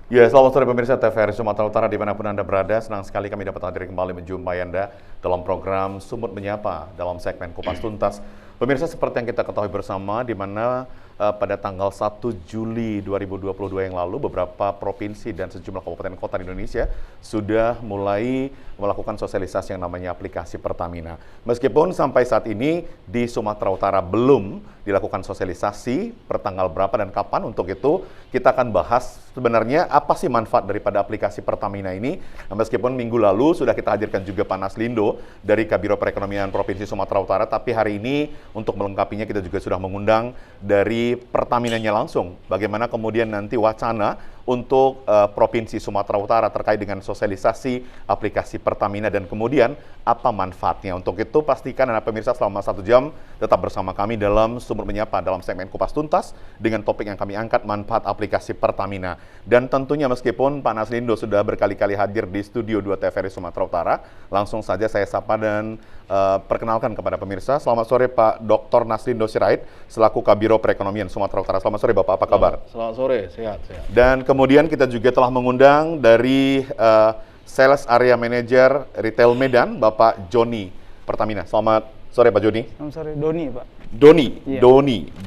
Ya, selamat sore pemirsa TVRI Sumatera Utara dimanapun Anda berada. Senang sekali kami dapat hadir kembali menjumpai Anda dalam program Sumut Menyapa dalam segmen Kupas Tuntas. Pemirsa, seperti yang kita ketahui bersama, di mana pada tanggal 1 Juli 2022 yang lalu, beberapa provinsi dan sejumlah kabupaten kota di Indonesia sudah mulai melakukan sosialisasi yang namanya aplikasi Pertamina. Meskipun sampai saat ini di Sumatera Utara belum dilakukan sosialisasi per tanggal berapa dan kapan, untuk itu kita akan bahas sebenarnya apa sih manfaat daripada aplikasi Pertamina ini. Nah, meskipun minggu lalu sudah kita hadirkan juga Pak Naslindo dari Kabiro Perekonomian Provinsi Sumatera Utara, tapi hari ini untuk melengkapinya kita juga sudah mengundang dari Pertaminanya langsung. Bagaimana kemudian nanti wacana untuk Provinsi Sumatera Utara terkait dengan sosialisasi aplikasi Pertamina dan kemudian apa manfaatnya. Untuk itu pastikan Anda pemirsa selama 1 jam tetap bersama kami dalam Sumut Menyapa dalam segmen Kupas Tuntas dengan topik yang kami angkat, manfaat aplikasi Pertamina. Dan tentunya meskipun Pak Naslindo sudah berkali-kali hadir di Studio 2 TVRI Sumatera Utara, langsung saja saya sapa dan perkenalkan kepada pemirsa. Selamat sore Pak Dr. Naslindo Sirait selaku Kabiro Perekonomian Sumatera Utara. Selamat sore Bapak, apa kabar? Selamat sore, sehat. Dan kemudian kita juga telah mengundang dari Sales Area Manager Retail Medan, Bapak Joni Pertamina. Selamat sore Pak Joni. Selamat sore, Doni Pak. Doni, Iya.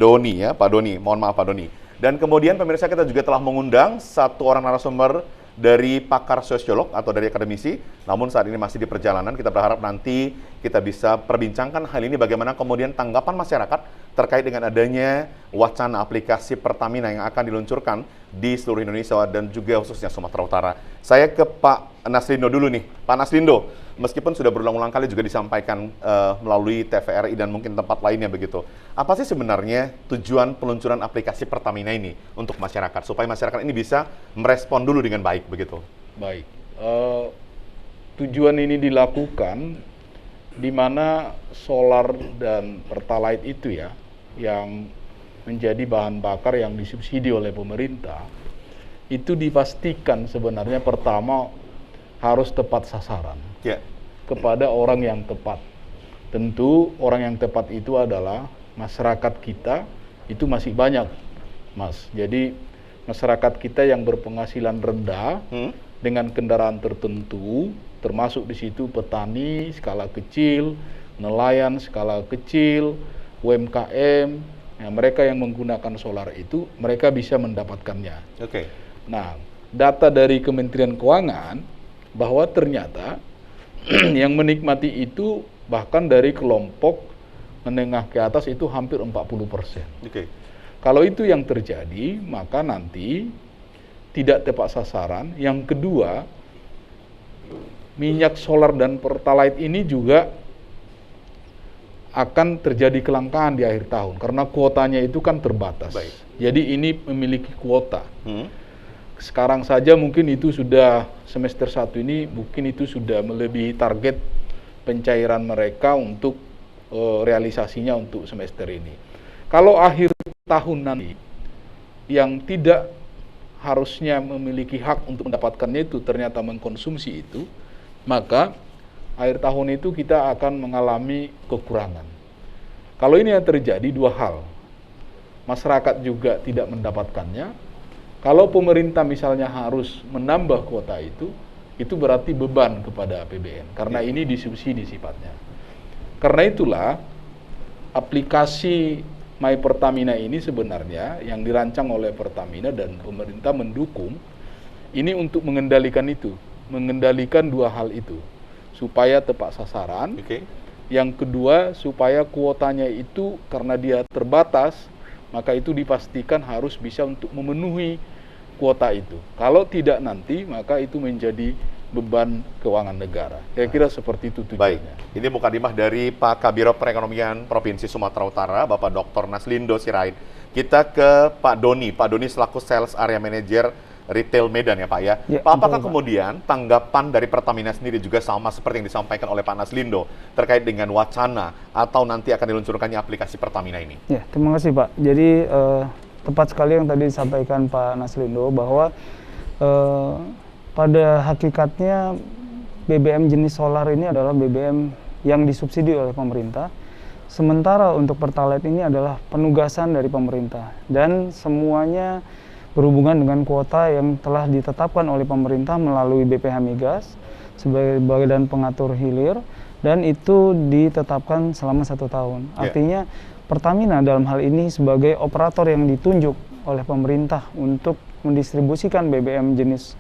Doni ya Pak Doni. Mohon maaf Pak Doni. Dan kemudian pemirsa kita juga telah mengundang satu orang narasumber dari pakar sosiolog atau dari akademisi, namun saat ini masih di perjalanan. Kita berharap nanti kita bisa perbincangkan hal ini, bagaimana kemudian tanggapan masyarakat terkait dengan adanya wacana aplikasi Pertamina yang akan diluncurkan di seluruh Indonesia dan juga khususnya Sumatera Utara. Saya ke Pak Naslindo dulu nih. Pak Naslindo, meskipun sudah berulang-ulang kali juga disampaikan melalui TVRI dan mungkin tempat lainnya begitu. Apa sih sebenarnya tujuan peluncuran aplikasi Pertamina ini untuk masyarakat, supaya masyarakat ini bisa merespon dulu dengan baik begitu? Baik. Tujuan ini dilakukan di mana solar dan pertalite itu ya, yang menjadi bahan bakar yang disubsidi oleh pemerintah, itu dipastikan sebenarnya pertama harus tepat sasaran. Ya. Kepada orang yang tepat. Tentu orang yang tepat itu adalah masyarakat kita, itu masih banyak, Mas. Jadi masyarakat kita yang berpenghasilan rendah dengan kendaraan tertentu, termasuk di situ petani skala kecil, nelayan skala kecil, UMKM, ya, mereka yang menggunakan solar itu, mereka bisa mendapatkannya. Oke. Nah, data dari Kementerian Keuangan bahwa ternyata yang menikmati itu bahkan dari kelompok menengah ke atas itu hampir 40%. Oke. Kalau itu yang terjadi, maka nanti tidak tepat sasaran. Yang kedua, minyak solar dan pertalite ini juga akan terjadi kelangkaan di akhir tahun karena kuotanya itu kan terbatas. Baik. Jadi ini memiliki kuota. Sekarang saja mungkin itu sudah semester 1 ini mungkin itu sudah melebihi target pencairan mereka untuk realisasinya untuk semester ini. Kalau akhir tahun nanti yang tidak harusnya memiliki hak untuk mendapatkannya itu ternyata mengkonsumsi itu, maka akhir tahun itu kita akan mengalami kekurangan. Kalau ini yang terjadi, dua hal. Masyarakat juga tidak mendapatkannya. Kalau pemerintah misalnya harus menambah kuota itu berarti beban kepada APBN. Karena ini disubsidi sifatnya. Karena itulah, aplikasi My Pertamina ini sebenarnya yang dirancang oleh Pertamina dan pemerintah mendukung, ini untuk mengendalikan itu. Mengendalikan dua hal itu. Supaya tepat sasaran. Oke. Yang kedua, supaya kuotanya itu karena dia terbatas, maka itu dipastikan harus bisa untuk memenuhi kuota itu. Kalau tidak nanti, maka itu menjadi beban keuangan negara. Kira-kira seperti itu tujuannya. Baik, ini mukadimah dari Pak Kabiro Perekonomian Provinsi Sumatera Utara, Bapak Dr. Naslindo Sirait. Kita ke Pak Doni selaku Sales Area Manager Retail Medan ya Pak ya. Pak, apakah kemudian tanggapan dari Pertamina sendiri juga sama seperti yang disampaikan oleh Pak Naslindo terkait dengan wacana atau nanti akan diluncurkannya aplikasi Pertamina ini? Ya, terima kasih Pak. Jadi tepat sekali yang tadi disampaikan Pak Naslindo bahwa pada hakikatnya BBM jenis solar ini adalah BBM yang disubsidi oleh pemerintah. Sementara untuk Pertalite ini adalah penugasan dari pemerintah dan semuanya berhubungan dengan kuota yang telah ditetapkan oleh pemerintah melalui BPH Migas sebagai badan pengatur hilir, dan itu ditetapkan selama 1 tahun. Artinya Pertamina dalam hal ini sebagai operator yang ditunjuk oleh pemerintah untuk mendistribusikan BBM jenis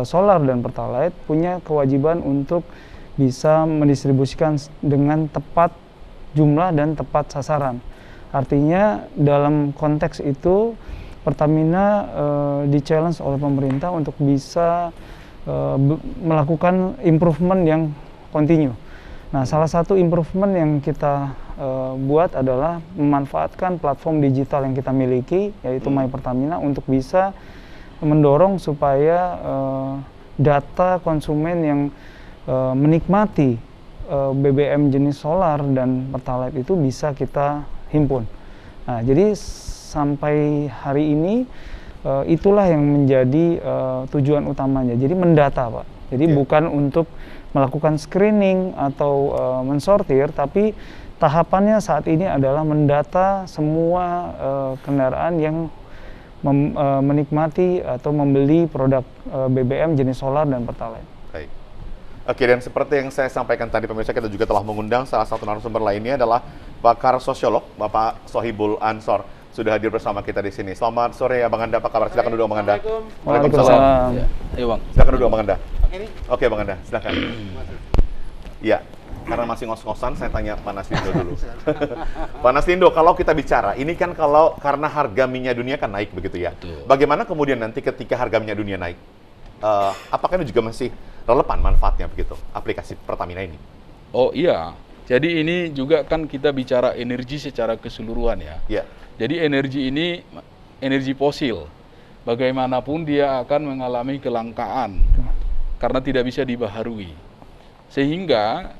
solar dan pertalite punya kewajiban untuk bisa mendistribusikan dengan tepat jumlah dan tepat sasaran. Artinya dalam konteks itu Pertamina di-challenge oleh pemerintah untuk bisa melakukan improvement yang continue. Nah, salah satu improvement yang kita buat adalah memanfaatkan platform digital yang kita miliki, yaitu My Pertamina, untuk bisa mendorong supaya data konsumen yang menikmati BBM jenis solar dan pertalite itu bisa kita himpun. Nah, jadi sampai hari ini itulah yang menjadi tujuan utamanya. Jadi mendata, Pak. Jadi bukan untuk melakukan screening atau mensortir, tapi tahapannya saat ini adalah mendata semua kendaraan yang menikmati atau membeli produk BBM jenis solar dan pertalite. Baik. Oke, dan seperti yang saya sampaikan tadi pemirsa, kita juga telah mengundang salah satu narasumber lainnya adalah pakar sosiolog Bapak Sohibul Ansor, sudah hadir bersama kita di sini. Selamat sore Abang Anda, apa kabar? Silakan duduk Abang Anda. Waalaikumsalam. Ya, ayo Bang. Silakan duduk Abang Anda. Oke Bang Anda, silakan. Ya, karena masih ngos-ngosan, saya tanya Pak Naslindo dulu. Pak Naslindo, kalau kita bicara, ini kan karena harga minyak dunia kan naik begitu ya. Betul. Bagaimana kemudian nanti ketika harga minyak dunia naik, apakah ini juga masih relevan manfaatnya begitu, aplikasi Pertamina ini? Oh iya, jadi ini juga kan kita bicara energi secara keseluruhan ya. Ya. Jadi energi ini energi fosil, bagaimanapun dia akan mengalami kelangkaan karena tidak bisa dibaharui. Sehingga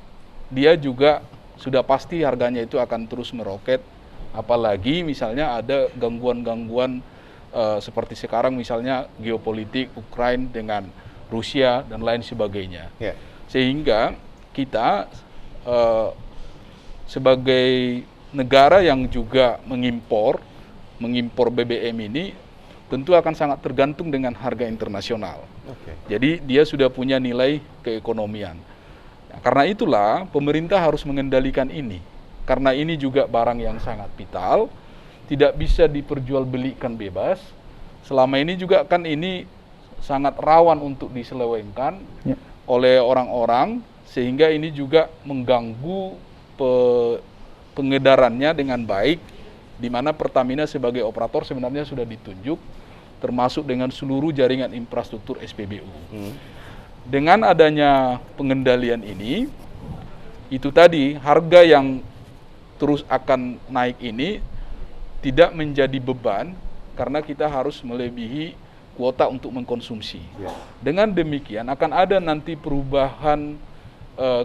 dia juga sudah pasti harganya itu akan terus meroket, apalagi misalnya ada gangguan-gangguan seperti sekarang misalnya geopolitik Ukraina dengan Rusia dan lain sebagainya. Yeah. Sehingga kita sebagai negara yang juga mengimpor BBM ini tentu akan sangat tergantung dengan harga internasional. Okay. Jadi dia sudah punya nilai keekonomian. Nah, karena itulah pemerintah harus mengendalikan ini. Karena ini juga barang yang sangat vital, tidak bisa diperjualbelikan bebas. Selama ini juga kan ini sangat rawan untuk diselewengkan oleh orang-orang, sehingga ini juga mengganggu pengedarannya dengan baik, di mana Pertamina sebagai operator sebenarnya sudah ditunjuk, termasuk dengan seluruh jaringan infrastruktur SPBU. Dengan adanya pengendalian ini, itu tadi harga yang terus akan naik ini tidak menjadi beban, karena kita harus melebihi kuota untuk mengkonsumsi. Dengan demikian akan ada nanti perubahan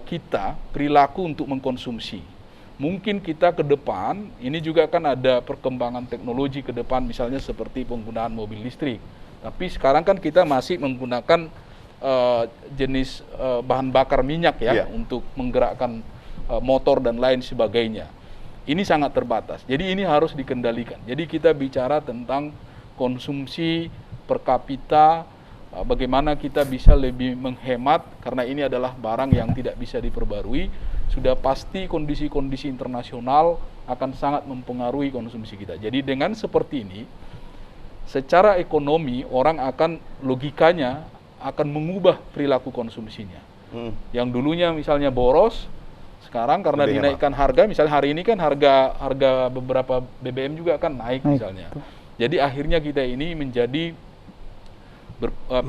kita perilaku untuk mengkonsumsi. Mungkin kita ke depan ini juga akan ada perkembangan teknologi ke depan, misalnya seperti penggunaan mobil listrik. Tapi sekarang kan kita masih menggunakan jenis bahan bakar minyak ya untuk menggerakkan motor dan lain sebagainya. Ini sangat terbatas. Jadi ini harus dikendalikan. Jadi kita bicara tentang konsumsi per kapita, bagaimana kita bisa lebih menghemat, karena ini adalah barang yang tidak bisa diperbarui. Sudah pasti kondisi-kondisi internasional akan sangat mempengaruhi konsumsi kita. Jadi dengan seperti ini, secara ekonomi orang akan logikanya akan mengubah perilaku konsumsinya. Yang dulunya misalnya boros, sekarang karena dinaikkan harga, misalnya hari ini kan harga beberapa BBM juga akan naik misalnya. Jadi akhirnya kita ini menjadi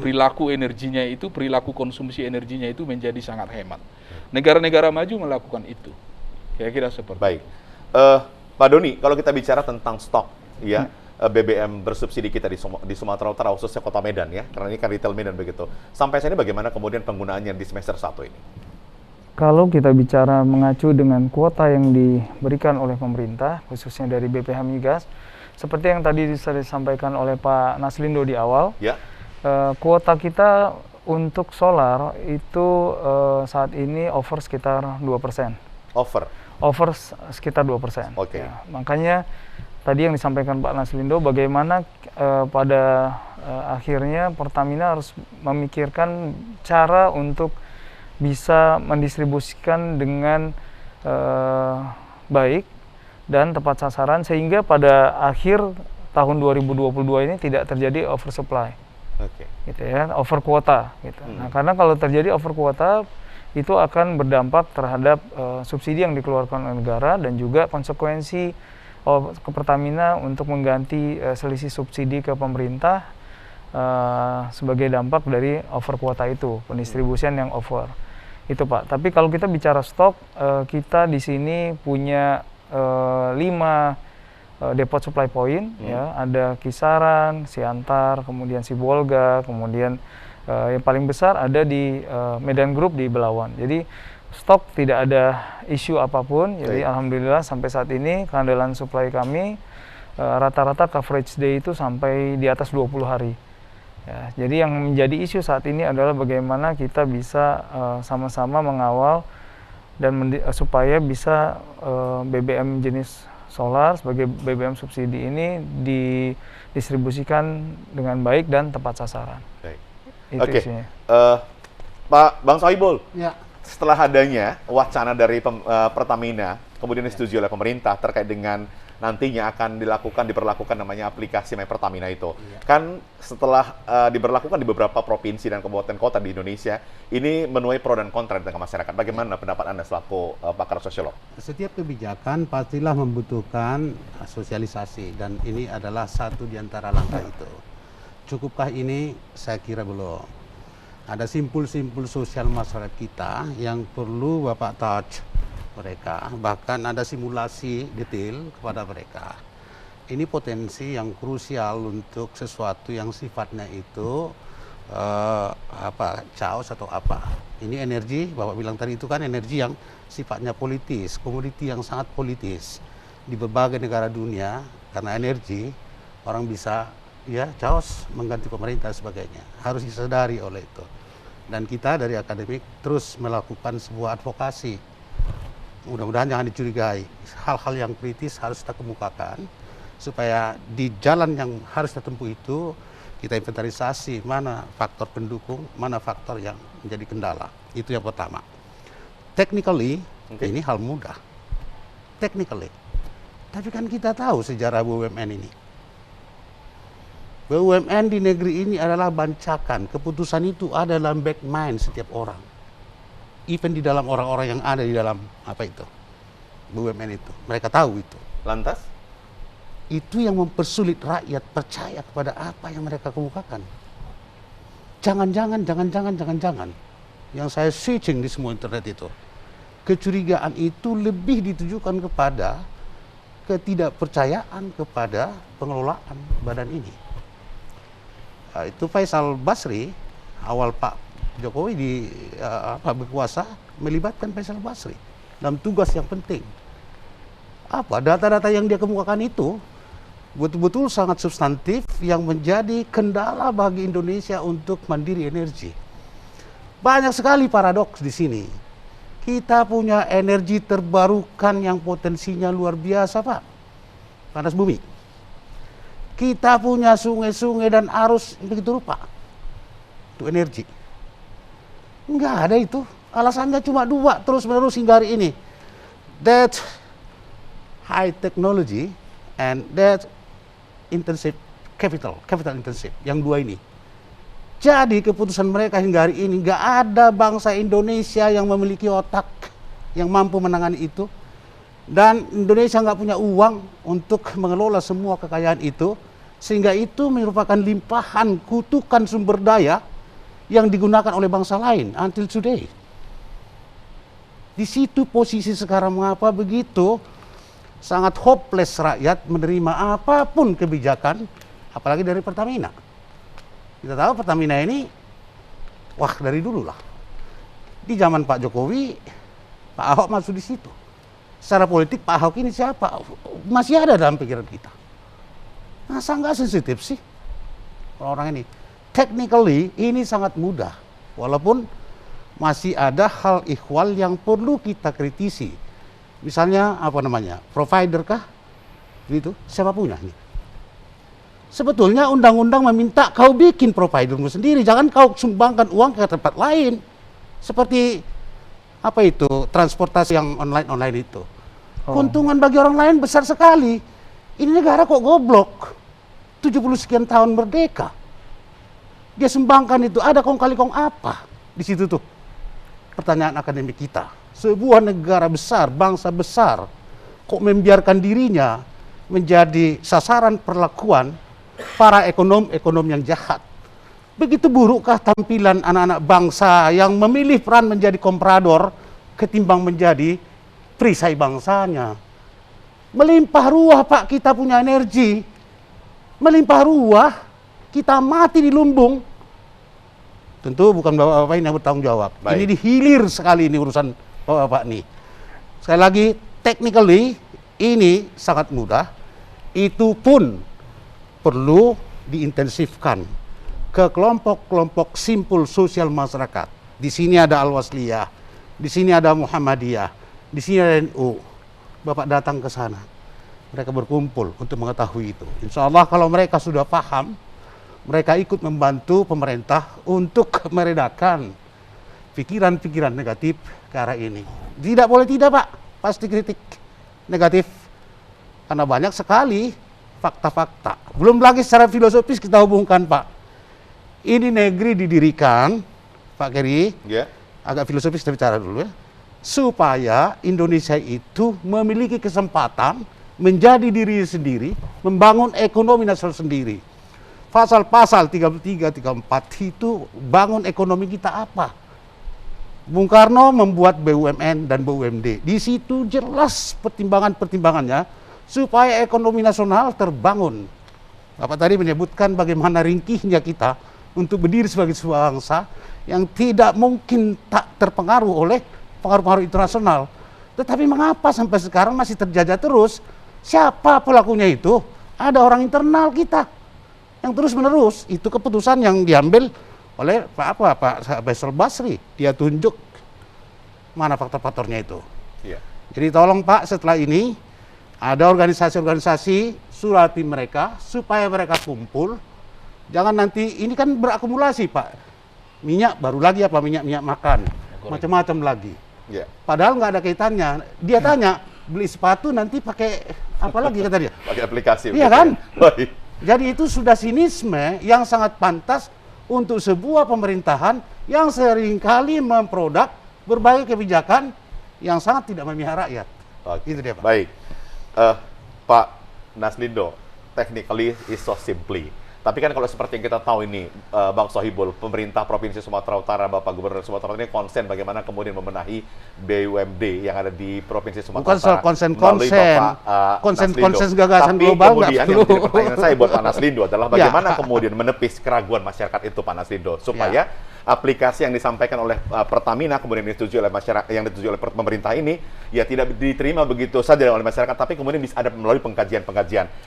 perilaku energinya itu, perilaku konsumsi energinya itu menjadi sangat hemat. Negara-negara maju melakukan itu. Kira-kira seperti Baik. Pak Doni, kalau kita bicara tentang stok ya BBM bersubsidi kita di Sumatera Utara, khususnya Kota Medan ya, karena ini kan retail Medan begitu. Sampai saat ini bagaimana kemudian penggunaannya di semester 1 ini? Kalau kita bicara mengacu dengan kuota yang diberikan oleh pemerintah, khususnya dari BPH Migas, seperti yang tadi disampaikan oleh Pak Naslindo di awal, kuota kita untuk solar itu saat ini over sekitar 2%. over sekitar 2%. Oke. Ya, makanya tadi yang disampaikan Pak Naslindo, bagaimana pada akhirnya Pertamina harus memikirkan cara untuk bisa mendistribusikan dengan baik dan tepat sasaran, sehingga pada akhir tahun 2022 ini tidak terjadi oversupply. Gitu ya, over kuota gitu. Nah, karena kalau terjadi over kuota itu akan berdampak terhadap subsidi yang dikeluarkan oleh negara dan juga konsekuensi ke Pertamina untuk mengganti selisih subsidi ke pemerintah sebagai dampak dari over kuota itu, pendistribusian yang over. Itu Pak. Tapi kalau kita bicara stok, kita di sini punya 5 depot supply point, ya, ada Kisaran, Siantar, kemudian Sibolga, kemudian yang paling besar ada di Medan Group di Belawan. Jadi stok tidak ada isu apapun. Jadi alhamdulillah sampai saat ini keandalan supply kami rata-rata coverage day itu sampai di atas 20 hari. Ya, jadi yang menjadi isu saat ini adalah bagaimana kita bisa sama-sama mengawal dan supaya bisa BBM jenis solar sebagai BBM subsidi ini didistribusikan dengan baik dan tepat sasaran. Itu isinya. Pak Bang Sohibul, Ya. setelah adanya wacana dari Pertamina, kemudian disetujui oleh pemerintah terkait dengan nantinya akan diberlakukan namanya aplikasi My Pertamina itu. Kan setelah diberlakukan di beberapa provinsi dan kabupaten kota di Indonesia, ini menuai pro dan kontra di tengah masyarakat. Bagaimana pendapat Anda selaku pakar sosiolog? Setiap kebijakan pastilah membutuhkan sosialisasi, dan ini adalah satu di antara langkah itu. Cukupkah ini? Saya kira belum. Ada simpul-simpul sosial masyarakat kita yang perlu Bapak touch mereka, bahkan ada simulasi detail kepada mereka. Ini potensi yang krusial untuk sesuatu yang sifatnya itu chaos atau apa. Ini energi, Bapak bilang tadi itu kan energi yang sifatnya politis, komoditi yang sangat politis di berbagai negara dunia. Karena energi, orang bisa ya chaos mengganti pemerintah dan sebagainya. Harus disadari oleh itu. Dan kita dari akademik terus melakukan sebuah advokasi. Mudah-mudahan jangan dicurigai. Hal-hal yang kritis harus kita kemukakan supaya di jalan yang harus kita tempuh itu kita inventarisasi mana faktor pendukung, mana faktor yang menjadi kendala. Itu yang pertama. Technically, ini hal mudah. Technically. Tapi kan kita tahu sejarah BUMN ini. BUMN di negeri ini adalah bancakan. Keputusan itu ada dalam back mind setiap orang. Even di dalam orang-orang yang ada di dalam BUMN itu. Mereka tahu itu. Lantas? Itu yang mempersulit rakyat percaya kepada apa yang mereka kemukakan. Jangan-jangan yang saya searching di semua internet itu, kecurigaan itu lebih ditujukan kepada ketidakpercayaan kepada pengelolaan badan ini. Itu Faisal Basri, awal Pak Jokowi berkuasa, melibatkan Faisal Basri dalam tugas yang penting. Data-data yang dia kemukakan itu betul-betul sangat substantif yang menjadi kendala bagi Indonesia untuk mandiri energi. Banyak sekali paradoks di sini. Kita punya energi terbarukan yang potensinya luar biasa, Pak. Panas bumi. Kita punya sungai-sungai dan arus begitu rupa. Itu energi. Enggak ada itu. Alasannya cuma dua terus-menerus hingga hari ini. That high technology and that intensive capital intensive. Yang dua ini. Jadi keputusan mereka hingga hari ini enggak ada bangsa Indonesia yang memiliki otak yang mampu menangani itu. Dan Indonesia nggak punya uang untuk mengelola semua kekayaan itu. Sehingga itu merupakan limpahan kutukan sumber daya yang digunakan oleh bangsa lain until today. Di situ posisi sekarang mengapa begitu sangat hopeless rakyat menerima apapun kebijakan, apalagi dari Pertamina. Kita tahu Pertamina ini, dari dulu lah. Di zaman Pak Jokowi, Pak Ahok masuk di situ. Secara politik Pak Ahok ini siapa? Masih ada dalam pikiran kita. Masa nggak sensitif sih orang ini? Technically ini sangat mudah, walaupun masih ada hal ihwal yang perlu kita kritisi Misalnya apa namanya, provider kah? Gitu, siapa punya nih? Sebetulnya undang-undang meminta kau bikin providermu sendiri, jangan kau sumbangkan uang ke tempat lain. Seperti apa itu, transportasi yang online itu. Keuntungan bagi orang lain besar sekali. Ini negara kok goblok. 70 sekian tahun merdeka. Dia sumbangkan itu, ada kong kali kong apa? Di situ tuh pertanyaan akademik kita. Sebuah negara besar, bangsa besar, kok membiarkan dirinya menjadi sasaran perlakuan para ekonom yang jahat. Begitu burukkah tampilan anak-anak bangsa yang memilih peran menjadi komprador ketimbang menjadi perisai bangsanya? Melimpah ruah Pak, kita punya energi. Melimpah ruah, kita mati di lumbung. Tentu bukan bapak-bapak ini yang bertanggung jawab. Baik. Ini dihilir sekali ini urusan bapak-bapak ini. Sekali lagi, technically ini sangat mudah. Itu pun perlu diintensifkan ke kelompok-kelompok simpul sosial masyarakat. Di sini ada Al-Wasliyah, di sini ada Muhammadiyah, di sini ada NU. Bapak datang ke sana, mereka berkumpul untuk mengetahui itu. Insya Allah kalau mereka sudah paham, mereka ikut membantu pemerintah untuk meredakan pikiran-pikiran negatif ke arah ini. Tidak boleh tidak Pak, pasti kritik negatif. Karena banyak sekali fakta-fakta. Belum lagi secara filosofis kita hubungkan Pak. Ini negeri didirikan, Pak Keri, agak filosofis kita bicara dulu ya, supaya Indonesia itu memiliki kesempatan menjadi diri sendiri, membangun ekonomi nasional sendiri. Pasal-pasal 33, 34 itu bangun ekonomi kita apa? Bung Karno membuat BUMN dan BUMD. Di situ jelas pertimbangannya supaya ekonomi nasional terbangun. Bapak tadi menyebutkan bagaimana ringkihnya kita untuk berdiri sebagai sebuah bangsa yang tidak mungkin tak terpengaruh oleh pengaruh-pengaruh internasional. Tetapi mengapa sampai sekarang masih terjajah terus? Siapa pelakunya itu? Ada orang internal kita yang terus-menerus. Itu keputusan yang diambil oleh Pak Faisal Basri. Dia tunjuk mana faktor-faktornya itu. Iya. Jadi tolong Pak, setelah ini ada organisasi-organisasi, surati mereka supaya mereka kumpul. Jangan nanti, ini kan berakumulasi Pak. Minyak baru lagi apa, minyak makan, macam-macam lagi. Yeah. Padahal nggak ada kaitannya. Dia tanya, beli sepatu nanti pakai apa lagi kata dia? Pakai aplikasi. Iya kan? Baik. Jadi itu sudah sinisme yang sangat pantas untuk sebuah pemerintahan yang seringkali memproduk berbagai kebijakan yang sangat tidak memihak rakyat. Itu dia Pak. Baik. Pak Naslindo, technically is so simply. Tapi kan kalau seperti yang kita tahu ini, Bang Sohibul, pemerintah Provinsi Sumatera Utara, Bapak Gubernur Sumatera Utara ini konsen bagaimana kemudian membenahi BUMD yang ada di Provinsi Sumatera Bukan Utara. soal konsen gagasan Tapi global kemudian yang menjadi pertanyaan saya buat Pak Naslindo adalah bagaimana kemudian menepis keraguan masyarakat itu, Pak Naslindo, supaya aplikasi yang disampaikan oleh Pertamina kemudian disetujui oleh masyarakat, yang disetujui oleh pemerintah ini ya tidak diterima begitu saja oleh masyarakat, tapi kemudian bisa ada melalui pengkajian.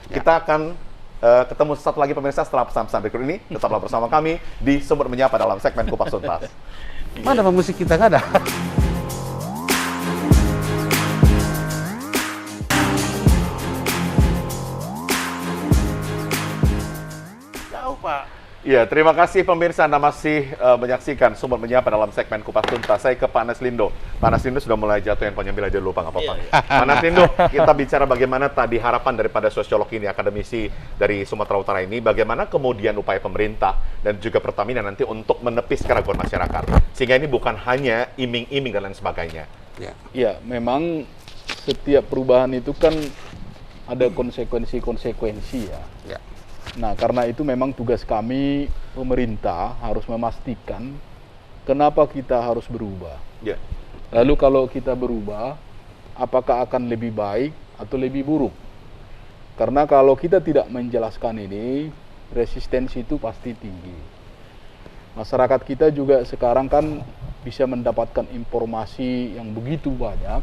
Kita akan ketemu satu lagi pemirsa setelah pesan-pesan berikut ini. Tetaplah bersama kami di Sumber Menyapa dalam segmen Kupas Tuntas. Mana musik kita nggak ada? Jauh Pak. Ya, terima kasih pemirsa, Anda masih menyaksikan Sumber Menyapa dalam segmen Kupas Tuntas. Saya ke Pak Naslindo. Pak Naslindo sudah mulai jatuh yang penyambil aja lupa, nggak apa-apa. Pak Naslindo, kita bicara bagaimana tadi harapan daripada sosiolog ini, akademisi dari Sumatera Utara ini, bagaimana kemudian upaya pemerintah dan juga Pertamina nanti untuk menepis keraguan masyarakat. Sehingga ini bukan hanya iming-iming dan lain sebagainya. Ya, memang setiap perubahan itu kan ada konsekuensi-konsekuensi ya. Nah, karena itu memang tugas kami pemerintah harus memastikan kenapa kita harus berubah. Ya. Lalu kalau kita berubah, apakah akan lebih baik atau lebih buruk? Karena kalau kita tidak menjelaskan ini, resistensi itu pasti tinggi. Masyarakat kita juga sekarang kan bisa mendapatkan informasi yang begitu banyak.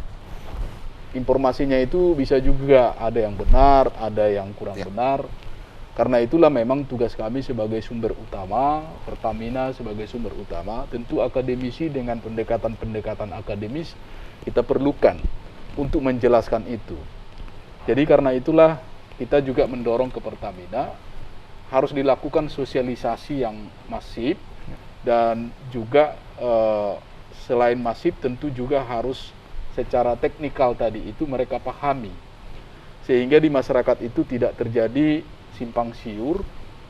Informasinya itu bisa juga ada yang benar, ada yang kurang benar. Karena itulah memang tugas kami sebagai sumber utama, Pertamina sebagai sumber utama, tentu akademisi dengan pendekatan-pendekatan akademis kita perlukan untuk menjelaskan itu. Jadi karena itulah kita juga mendorong ke Pertamina harus dilakukan sosialisasi yang masif, dan juga selain masif tentu juga harus secara teknikal tadi itu mereka pahami, sehingga di masyarakat itu tidak terjadi simpang siur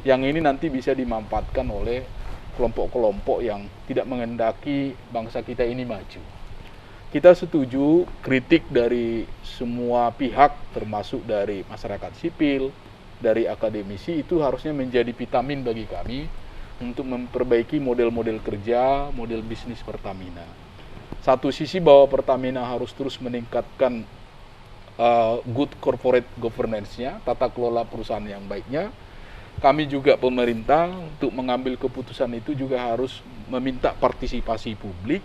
yang ini nanti bisa dimanfaatkan oleh kelompok-kelompok yang tidak menghendaki bangsa kita ini maju. Kita setuju kritik dari semua pihak, termasuk dari masyarakat sipil, dari akademisi, itu harusnya menjadi vitamin bagi kami untuk memperbaiki model-model kerja, model bisnis Pertamina. Satu sisi bahwa Pertamina harus terus meningkatkan good corporate governance-nya, tata kelola perusahaan yang baiknya. Kami juga pemerintah untuk mengambil keputusan itu juga harus meminta partisipasi publik,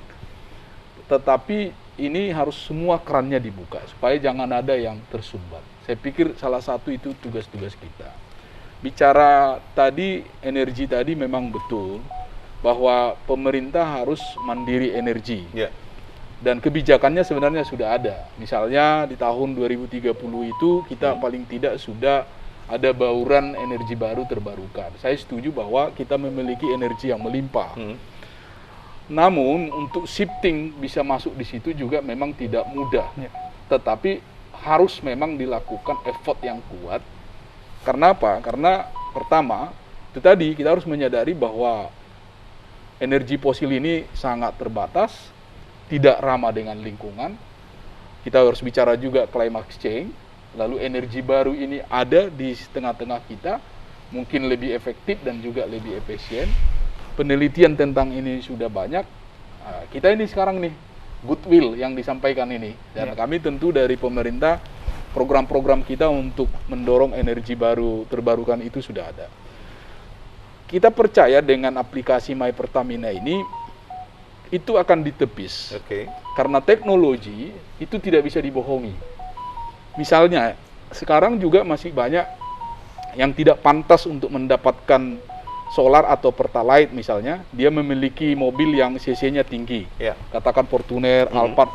tetapi ini harus semua kerannya dibuka supaya jangan ada yang tersumbat. Saya pikir salah satu itu tugas-tugas kita. Bicara tadi energi tadi memang betul bahwa pemerintah harus mandiri energi. Yeah. Dan kebijakannya sebenarnya sudah ada. Misalnya di tahun 2030 itu kita paling tidak sudah ada bauran energi baru terbarukan. Saya setuju bahwa kita memiliki energi yang melimpah. Namun untuk shifting bisa masuk di situ juga memang tidak mudah. Tetapi harus memang dilakukan effort yang kuat. Karena apa? Karena pertama, itu tadi kita harus menyadari bahwa energi fosil ini sangat terbatas, tidak ramah dengan lingkungan. Kita harus bicara juga climate change. Lalu energi baru ini ada di tengah-tengah kita, mungkin lebih efektif dan juga lebih efisien. Penelitian tentang ini sudah banyak. Kita ini sekarang nih, goodwill yang disampaikan ini. Dan kami tentu dari pemerintah, program-program kita untuk mendorong energi baru terbarukan itu sudah ada. Kita percaya dengan aplikasi My Pertamina ini, itu akan ditepis. Karena teknologi itu tidak bisa dibohongi. Misalnya, sekarang juga masih banyak yang tidak pantas untuk mendapatkan solar atau pertalite misalnya. Dia memiliki mobil yang cc-nya tinggi, katakan Fortuner, Alphard,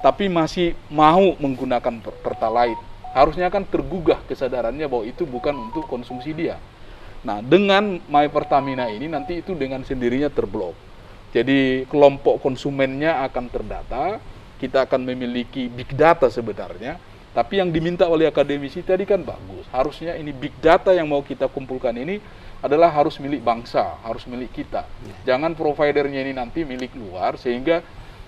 tapi masih mau menggunakan pertalite. Harusnya kan tergugah kesadarannya bahwa itu bukan untuk konsumsi dia. Nah, dengan My Pertamina ini nanti itu dengan sendirinya terblok. Jadi kelompok konsumennya akan terdata, kita akan memiliki big data sebenarnya. Tapi yang diminta oleh akademisi tadi kan bagus. Harusnya ini big data yang mau kita kumpulkan ini adalah harus milik bangsa, harus milik kita. Jangan providernya ini nanti milik luar, sehingga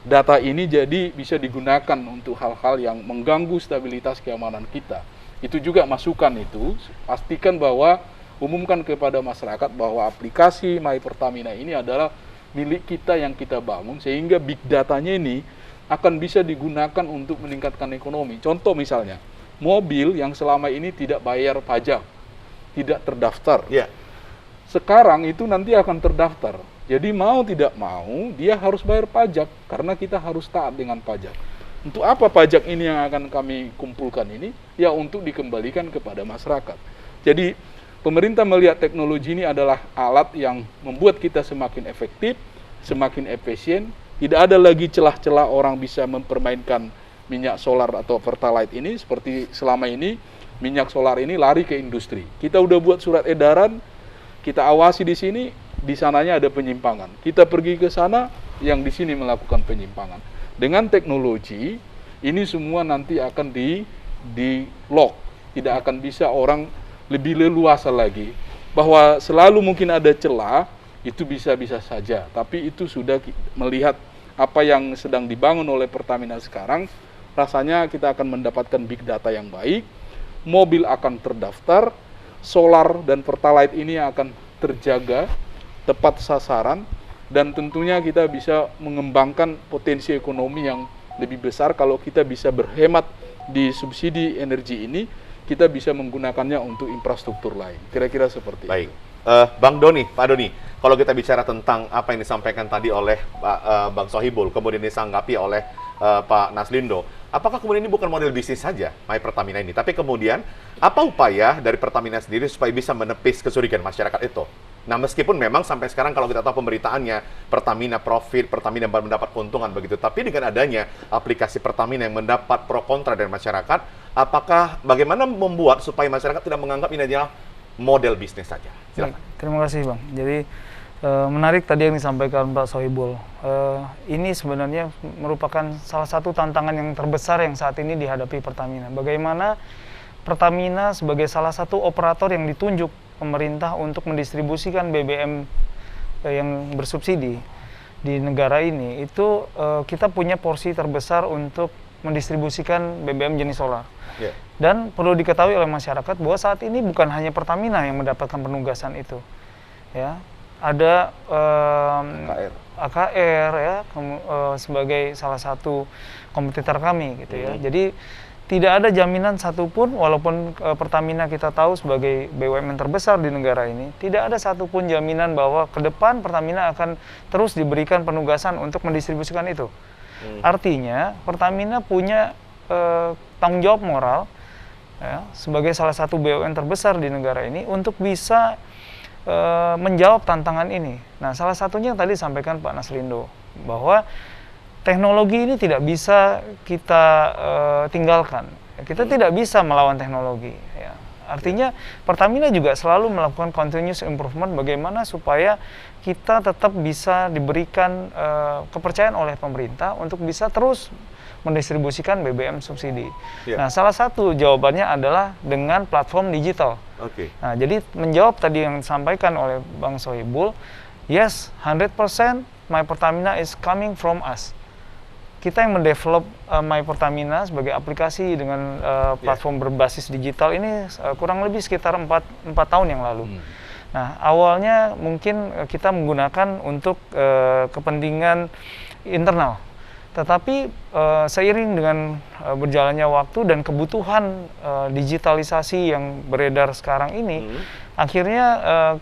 data ini jadi bisa digunakan untuk hal-hal yang mengganggu stabilitas keamanan kita. Itu juga masukan itu, pastikan bahwa umumkan kepada masyarakat bahwa aplikasi My Pertamina ini adalah milik kita yang kita bangun, sehingga big datanya ini akan bisa digunakan untuk meningkatkan ekonomi. Contoh misalnya, mobil yang selama ini tidak bayar pajak, tidak terdaftar. Sekarang itu nanti akan terdaftar. Jadi mau tidak mau, dia harus bayar pajak, karena kita harus taat dengan pajak. Untuk apa pajak ini yang akan kami kumpulkan ini? Ya untuk dikembalikan kepada masyarakat. Jadi pemerintah melihat teknologi ini adalah alat yang membuat kita semakin efektif, semakin efisien. Tidak ada lagi celah-celah orang bisa mempermainkan minyak solar atau pertalite ini. Seperti selama ini, minyak solar ini lari ke industri. Kita udah buat surat edaran, kita awasi di sini, di sananya ada penyimpangan. Kita pergi ke sana, yang di sini melakukan penyimpangan. Dengan teknologi, ini semua nanti akan di-lock. Tidak akan bisa orang lebih leluasa lagi. Bahwa selalu mungkin ada celah, itu bisa-bisa saja, tapi itu sudah melihat apa yang sedang dibangun oleh Pertamina sekarang, rasanya kita akan mendapatkan big data yang baik, mobil akan terdaftar, solar dan pertalite ini akan terjaga, tepat sasaran, dan tentunya kita bisa mengembangkan potensi ekonomi yang lebih besar kalau kita bisa berhemat di subsidi energi ini, kita bisa menggunakannya untuk infrastruktur lain. Kira-kira seperti Baik. itu. Bang Doni, Pak Doni, kalau kita bicara tentang apa yang disampaikan tadi oleh Bang Sohibul, kemudian disanggapi oleh Pak Naslindo, apakah kemudian ini bukan model bisnis saja, My Pertamina ini, tapi kemudian apa upaya dari Pertamina sendiri supaya bisa menepis kecurigaan masyarakat itu? Nah, meskipun memang sampai sekarang kalau kita tahu pemberitaannya Pertamina profit, Pertamina mendapat keuntungan begitu, tapi dengan adanya aplikasi Pertamina yang mendapat pro kontra dari masyarakat, apakah bagaimana membuat supaya masyarakat tidak menganggap ini adalah model bisnis saja? Silakan. Terima kasih Bang. Jadi menarik tadi yang disampaikan Pak Sohibul. Ini sebenarnya merupakan salah satu tantangan yang terbesar yang saat ini dihadapi Pertamina. Bagaimana Pertamina sebagai salah satu operator yang ditunjuk pemerintah untuk mendistribusikan BBM yang bersubsidi di negara ini, itu kita punya porsi terbesar untuk mendistribusikan BBM jenis solar. Yeah. Dan perlu diketahui oleh masyarakat bahwa saat ini bukan hanya Pertamina yang mendapatkan penugasan itu, ya. Ada AKR ya sebagai salah satu kompetitor kami gitu ya. Jadi tidak ada jaminan satupun, walaupun Pertamina kita tahu sebagai BUMN terbesar di negara ini, tidak ada satupun jaminan bahwa ke depan Pertamina akan terus diberikan penugasan untuk mendistribusikan itu. Artinya Pertamina punya tanggung jawab moral ya, sebagai salah satu BUMN terbesar di negara ini untuk bisa menjawab tantangan ini. Nah, salah satunya yang tadi disampaikan Pak Naslindo, bahwa teknologi ini tidak bisa kita tinggalkan. Kita tidak bisa melawan teknologi. Ya. Artinya Pertamina juga selalu melakukan continuous improvement bagaimana supaya kita tetap bisa diberikan kepercayaan oleh pemerintah untuk bisa terus mendistribusikan BBM subsidi. Yeah. Nah, salah satu jawabannya adalah dengan platform digital. Okay. Nah, jadi menjawab tadi yang disampaikan oleh Bang Sohibul, yes, 100% My Pertamina is coming from us. Kita yang mendevelop My Pertamina sebagai aplikasi dengan platform berbasis digital ini kurang lebih sekitar 4 tahun yang lalu. Nah, awalnya mungkin kita menggunakan untuk kepentingan internal. Tetapi seiring dengan berjalannya waktu dan kebutuhan digitalisasi yang beredar sekarang ini, akhirnya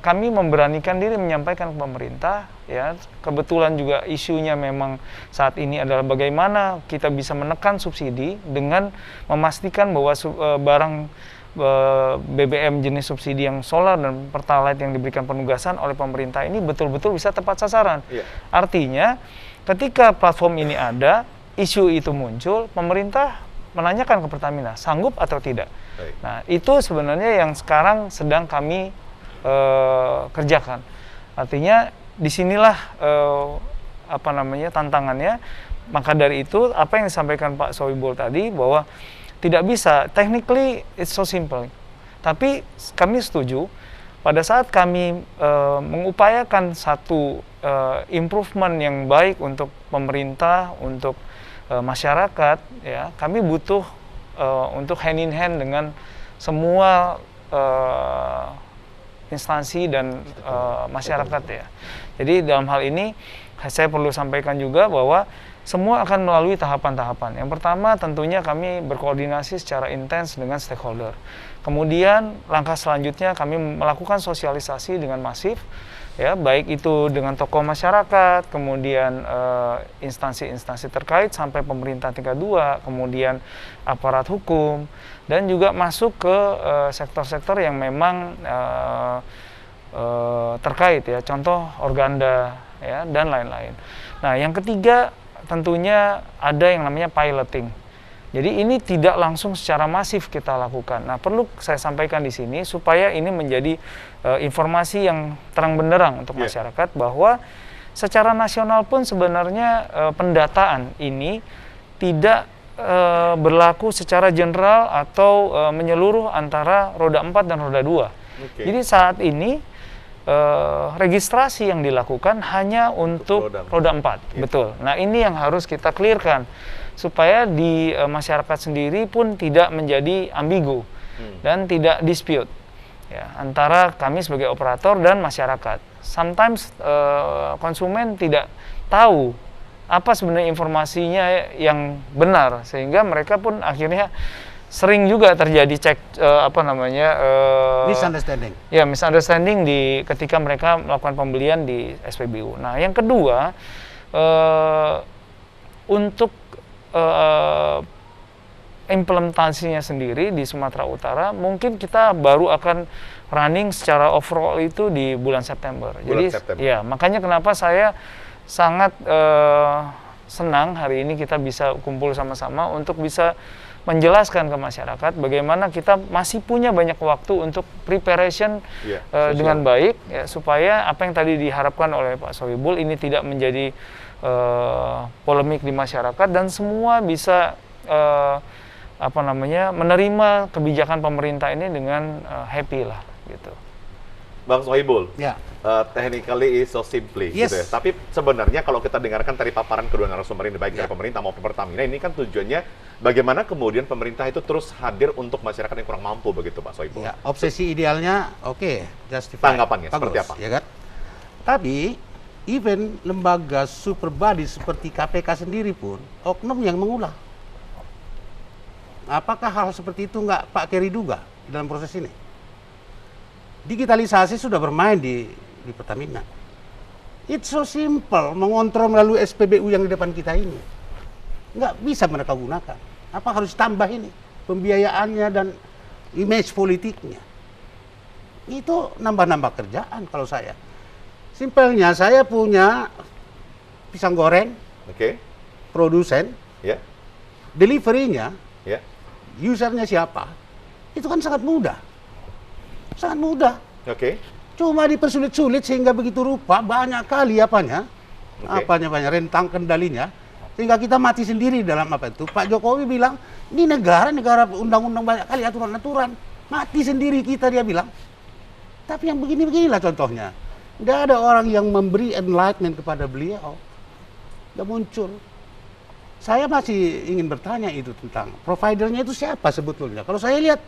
kami memberanikan diri menyampaikan ke pemerintah. Ya, kebetulan juga isunya memang saat ini adalah bagaimana kita bisa menekan subsidi dengan memastikan bahwa barang BBM jenis subsidi yang solar dan pertalite yang diberikan penugasan oleh pemerintah ini betul-betul bisa tepat sasaran. Yeah. Artinya, ketika platform ini ada, isu itu muncul, pemerintah menanyakan ke Pertamina, sanggup atau tidak. Baik. Nah, itu sebenarnya yang sekarang sedang kami kerjakan. Artinya, disinilah tantangannya. Maka dari itu, apa yang disampaikan Pak Sohibul tadi, bahwa tidak bisa, technically it's so simple. Tapi kami setuju, pada saat kami mengupayakan satu improvement yang baik untuk pemerintah, untuk masyarakat, ya, kami butuh untuk hand in hand dengan semua instansi dan masyarakat ya. Jadi dalam hal ini saya perlu sampaikan juga bahwa semua akan melalui tahapan-tahapan. Yang pertama tentunya kami berkoordinasi secara intens dengan stakeholder. Kemudian langkah selanjutnya kami melakukan sosialisasi dengan masif, ya, baik itu dengan tokoh masyarakat, kemudian instansi-instansi terkait sampai pemerintah tingkat 2, kemudian aparat hukum, dan juga masuk ke sektor-sektor yang memang terkait ya, contoh organda ya, dan lain-lain. Nah, yang ketiga tentunya ada yang namanya piloting. Jadi ini tidak langsung secara masif kita lakukan. Nah, perlu saya sampaikan di sini supaya ini menjadi informasi yang terang benderang untuk masyarakat bahwa secara nasional pun sebenarnya pendataan ini tidak berlaku secara general atau menyeluruh antara roda 4 dan roda 2. Okay. Jadi saat ini registrasi yang dilakukan hanya untuk roda 4. Yeah. Betul. Nah, ini yang harus kita clearkan supaya di masyarakat sendiri pun tidak menjadi ambigu dan tidak dispute ya, antara kami sebagai operator dan masyarakat. Sometimes konsumen tidak tahu apa sebenarnya informasinya yang benar, sehingga mereka pun akhirnya sering juga terjadi misunderstanding. Ya, misunderstanding ketika mereka melakukan pembelian di SPBU. Nah, yang kedua, untuk implementasinya sendiri di Sumatera Utara mungkin kita baru akan running secara overall itu di bulan September. Jadi September. ya makanya kenapa saya sangat senang hari ini kita bisa kumpul sama-sama untuk bisa menjelaskan ke masyarakat bagaimana kita masih punya banyak waktu untuk preparation dengan baik ya, supaya apa yang tadi diharapkan oleh Pak Sohibul ini tidak menjadi polemik di masyarakat dan semua bisa menerima kebijakan pemerintah ini dengan happy lah gitu. Bang Sohibul, Ya. technically is so simply, Yes. gitu ya. Tapi sebenarnya kalau kita dengarkan dari paparan kedua narasumber ini, baik dari pemerintah maupun Pertamina, ini kan tujuannya bagaimana kemudian pemerintah itu terus hadir untuk masyarakat yang kurang mampu, begitu Pak Sohibul. Ya, obsesi idealnya oke, justified. Tanggapannya seperti apa? Ya kan? Tapi even lembaga super body seperti KPK sendiri pun oknum yang mengulang. Apakah hal seperti itu nggak Pak Keri duga dalam proses ini? Digitalisasi sudah bermain di Pertamina. It's so simple mengontrol melalui SPBU yang di depan kita ini. Nggak bisa mereka gunakan. Apa harus tambah ini? Pembiayaannya dan image politiknya. Itu nambah-nambah kerjaan kalau saya. Simpelnya saya punya pisang goreng, Oke, produsen, ya, delivery-nya, ya, usernya siapa, itu kan sangat mudah. Sangat mudah. oke, Cuma dipersulit-sulit sehingga begitu rupa banyak kali rentang kendalinya sehingga kita mati sendiri dalam apa itu. Pak Jokowi bilang ini negara undang-undang banyak kali aturan-aturan, mati sendiri kita dia bilang. Tapi yang begini-beginilah contohnya. Nggak ada orang yang memberi enlightenment kepada beliau. Nggak muncul. Saya masih ingin bertanya itu tentang providernya itu siapa sebetulnya. Kalau saya lihat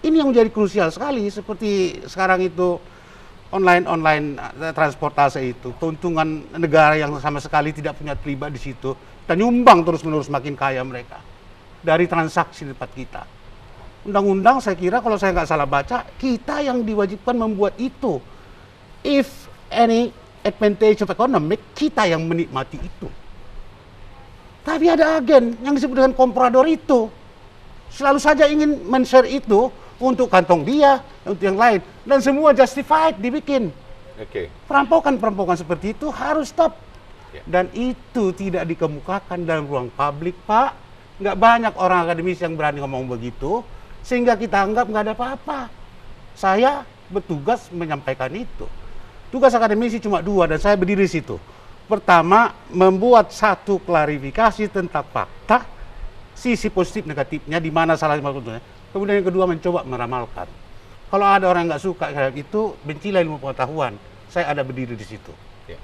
ini yang menjadi krusial sekali, seperti sekarang itu online transportasi itu, keuntungan negara yang sama sekali tidak punya terlibat di situ, dan nyumbang terus-menerus makin kaya mereka dari transaksi di tempat kita. Undang-undang saya kira kalau saya nggak salah baca, kita yang diwajibkan membuat itu. If any advantage of economic, kita yang menikmati itu. Tapi ada agen yang disebut dengan komprador itu, selalu saja ingin men-share itu untuk kantong dia, untuk yang lain. Dan semua justified dibikin. oke. Perampokan-perampokan seperti itu harus stop. Ya. Dan itu tidak dikemukakan dalam ruang publik, Pak. Nggak banyak orang akademis yang berani ngomong begitu, sehingga kita anggap nggak ada apa-apa. Saya bertugas menyampaikan itu. Tugas akademisi cuma dua, dan saya berdiri di situ. Pertama, membuat satu klarifikasi tentang fakta, sisi positif negatifnya, di mana salah maksudnya. Kemudian yang kedua, mencoba meramalkan. Kalau ada orang yang nggak suka kayak itu, bencilah ilmu pengetahuan. Saya ada berdiri di situ. Ya.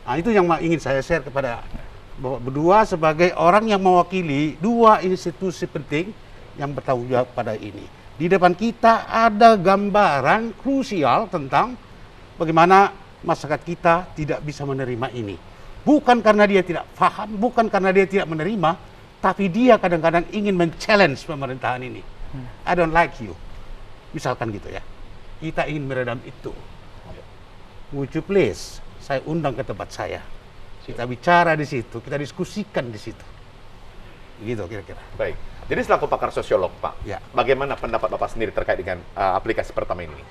Nah, itu yang ingin saya share kepada Bapak berdua sebagai orang yang mewakili dua institusi penting yang bertanggung jawab pada ini. Di depan kita ada gambaran krusial tentang bagaimana masyarakat kita tidak bisa menerima ini. Bukan karena dia tidak paham, bukan karena dia tidak menerima, tapi dia kadang-kadang ingin men-challenge pemerintahan ini. I don't like you. Misalkan gitu ya. Kita ingin meredam itu. Would you please, saya undang ke tempat saya. Kita bicara di situ, kita diskusikan di situ. Gitu kira-kira. Baik. Jadi selaku pakar sosiolog, Pak, Ya. bagaimana pendapat Bapak sendiri terkait dengan aplikasi Pertamina ini?